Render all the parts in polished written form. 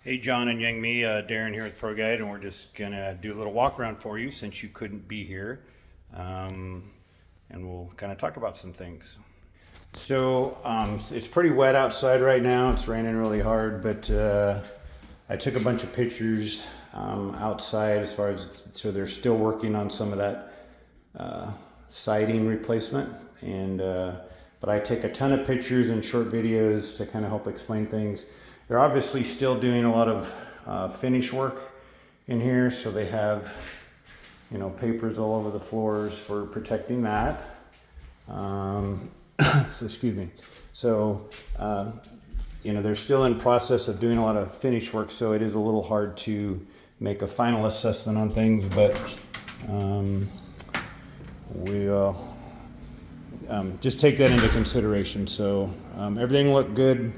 Hey John and Yang Mi, Darren here with Pro Guide, and we're just gonna do a little walk around for you since you couldn't be here, um, and we'll kind of talk about some things. It's pretty wet outside right now. It's raining really hard, but I took a bunch of pictures outside as far as so they're still working on some of that siding replacement, and but I take a ton of pictures and short videos to kind of help explain things. They're obviously still doing a lot of finish work in here, so they have papers all over the floors for protecting that. So excuse me. So they're still in process of doing a lot of finish work, so it is a little hard to make a final assessment on things, but we'll just take that into consideration. So everything looked good.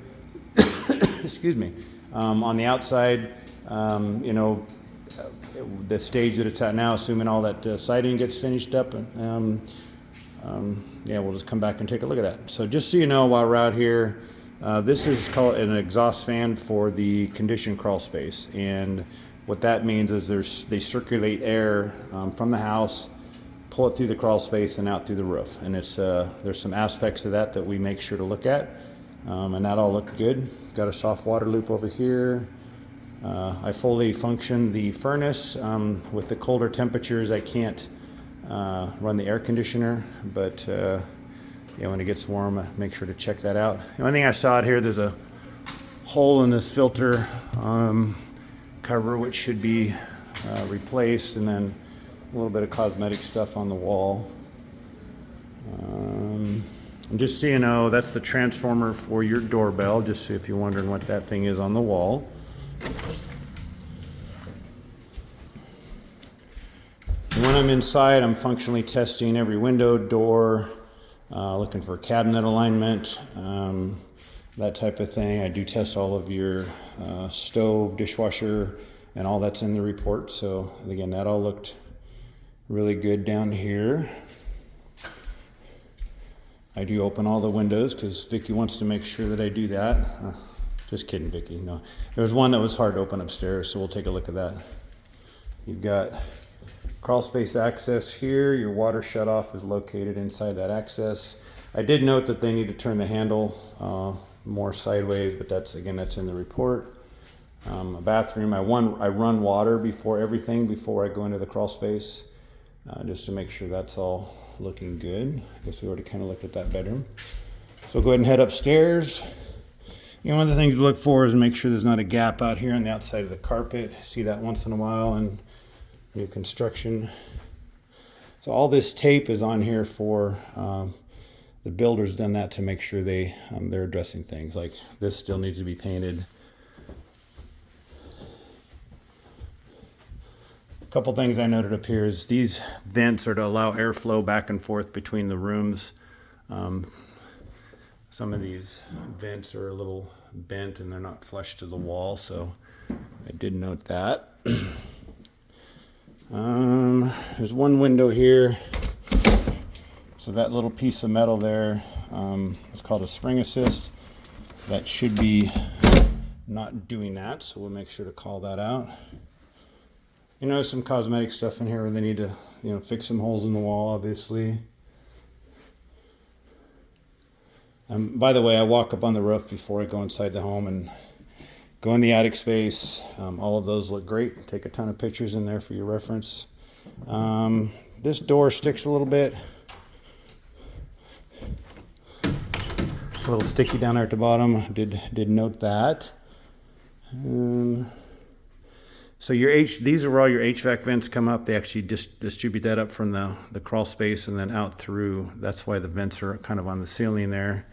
Excuse me. On the outside, the stage that it's at now, assuming all that siding gets finished up, we'll just come back and take a look at that. So just so you know, while we're out here, this is called an exhaust fan for the conditioned crawl space, and what that means is they circulate air from the house, pull it through the crawl space and out through the roof. And it's there's some aspects of that we make sure to look at, and that all looked good. Got a soft water loop over here. I fully function the furnace. With the colder temperatures, I can't run the air conditioner, but when it gets warm, I make sure to check that out. The only thing I saw out here, there's a hole in this filter cover, which should be replaced, and then a little bit of cosmetic stuff on the wall. And just so you know, that's the transformer for your doorbell, just so if you're wondering what that thing is on the wall. When I'm inside, I'm functionally testing every window, door, looking for cabinet alignment, that type of thing. I do test all of your stove, dishwasher, and all that's in the report. So again, that all looked really good down here. I do open all the windows because Vicky wants to make sure that I do that. Just kidding, Vicky. No, there was one that was hard to open upstairs, so we'll take a look at that. You've got crawl space access here. Your water shutoff is located inside that access. I did note that they need to turn the handle more sideways, but that's in the report. A bathroom. I run water before I go into the crawl space, just to make sure that's all looking good. I guess we already kind of looked at that bedroom. So go ahead and head upstairs. One of the things we look for is make sure there's not a gap out here on the outside of the carpet. See that once in a while in new construction. So all this tape is on here for the builder's done that to make sure they're addressing things like this. Still needs to be painted. A couple things I noted up here is these vents are to allow airflow back and forth between the rooms. Some of these vents are a little bent and they're not flush to the wall, so I did note that. There's one window here. So that little piece of metal there, it's called a spring assist. That should be not doing that, so we'll make sure to call that out. Some cosmetic stuff in here where they need to, fix some holes in the wall, obviously. By the way, I walk up on the roof before I go inside the home and go in the attic space. All of those look great. Take a ton of pictures in there for your reference. This door sticks a little bit. A little sticky down there at the bottom. Did note that. So these are where all your HVAC vents come up. They actually distribute that up from the crawl space and then out through. That's why the vents are kind of on the ceiling there.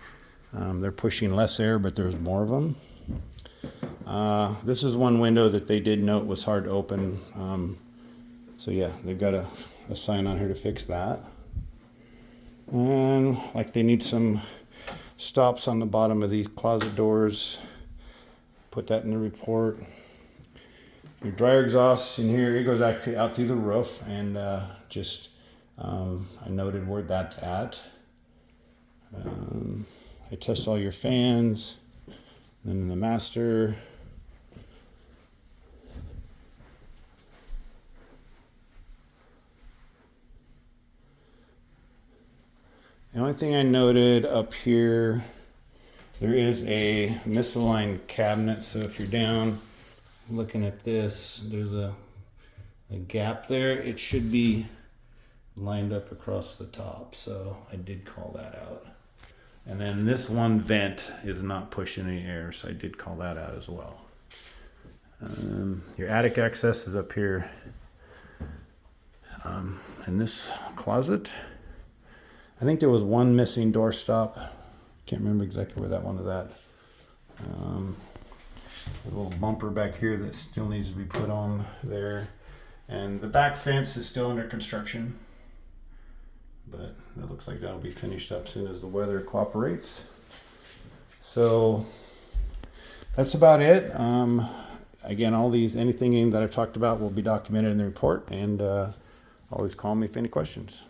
They're pushing less air, but there's more of them. This is one window that they did note was hard to open. So yeah, they've got a sign on here to fix that. And they need some stops on the bottom of these closet doors. Put that in the report. Your dryer exhaust in here, it goes actually out through the roof, and I noted where that's at. I test all your fans. Then in the master, The only thing I noted up here, there is a misaligned cabinet. So if you're down looking at this, there's a gap there. It should be lined up across the top. So I did call that out. And then this one vent is not pushing any air. So I did call that out as well. Your attic access is up here in this closet. I think there was one missing doorstop. Can't remember exactly where that one is at. A little bumper back here that still needs to be put on there. And the back fence is still under construction, but it looks like that'll be finished up soon as the weather cooperates. So that's about it. Again, anything that I've talked about will be documented in the report, and always call me if any questions.